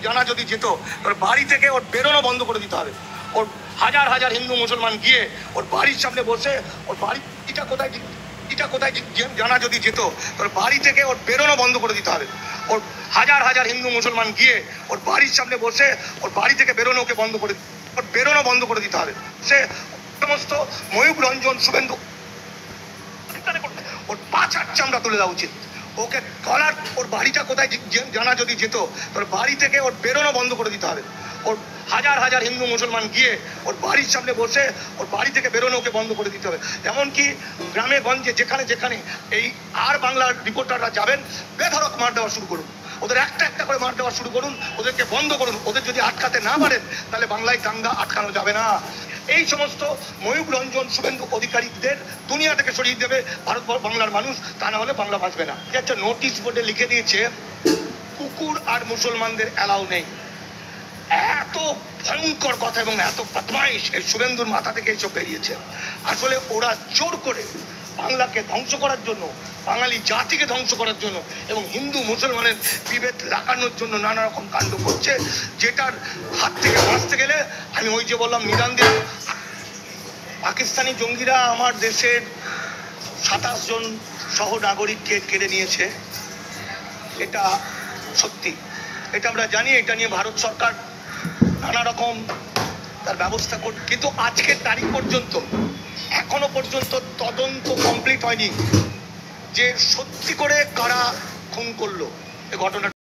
জানা যদি যেত, ওর বাড়ি থেকে ওর বেরোনো বন্ধ করে দিতে হবে। ওর হাজার হাজার হিন্দু মুসলমান গিয়ে ওর বাড়ির সামনে বসে ওর বাড়িটা কোথায় জানা যদি যেত, ওর বাড়ি থেকে ওর বেরোনো বন্ধ করে দিতে হবে। ওর হাজার হাজার হিন্দু মুসলমান গিয়ে ওর বাড়ির সামনে বসে ওর বাড়ি থেকে বেরোনো ওকে বন্ধ করে দিতে হবে। সে সমস্ত ময়ূক রঞ্জন শুভেন্দু ওর পাছার চামড়া তুলে দেওয়া উচিত। ওকে গলার ওর বাড়িটা কোথায় জানা যদি যেত, ওর বাড়ি থেকে ওর বেরোনো বন্ধ করে দিতে হবে। ওর হাজার হাজার হিন্দু মুসলমান গিয়ে ওর বাড়ির সামনে বসে ওর বাড়ি থেকে বেরোনো ওকে বন্ধ করে দিতে হবে। এমনকি গ্রামে গঞ্জে যেখানে যেখানে এই আর বাংলার রিপোর্টাররা যাবেন, বেধড়ক মার দেওয়া শুরু করুন। ওদের একটা একটা করে মার দেওয়া শুরু করুন, ওদেরকে বন্ধ করুন। ওদের যদি আটকাতে না পারেন তাহলে বাংলায় দাঙ্গা আটকানো যাবে না। এই সমস্ত ময়ূক রঞ্জন শুভেন্দু অধিকারীদের দুনিয়া থেকে সরিয়ে দেবে ভারত বাংলার মানুষ, তা না হলে বাংলা বাঁচবে না। একটা নোটিশ বোর্ডে লিখে দিয়েছে কুকুর আর মুসলমানদের অ্যালাউ নেই। এত ভয়ঙ্কর কথা এবং এত বদমাইশ এই শুভেন্দুর মাথা থেকে এইসব বেরিয়েছে। আসলে ওরা জোর করে বাংলাকে ধ্বংস করার জন্য, বাঙালি জাতিকে ধ্বংস করার জন্য এবং হিন্দু মুসলমানের বিভেদ লাগানোর জন্য নানা রকম কাণ্ড করছে, যেটার হাত থেকে বাঁচতে গেলে আমি ওই যে বললাম নিদান দিলাম। পাকিস্তানি জঙ্গিরা আমার দেশের 27 জন সহ নাগরিককে কেড়ে নিয়েছে, এটা সত্যি, এটা আমরা জানি। এটা নিয়ে ভারত সরকার নানা রকম তার ব্যবস্থা করে, কিন্তু আজকের তারিখ পর্যন্ত এখনো পর্যন্ত তদন্ত কমপ্লিট হয়নি যে সত্যি করে কারা খুন করলো এই ঘটনা।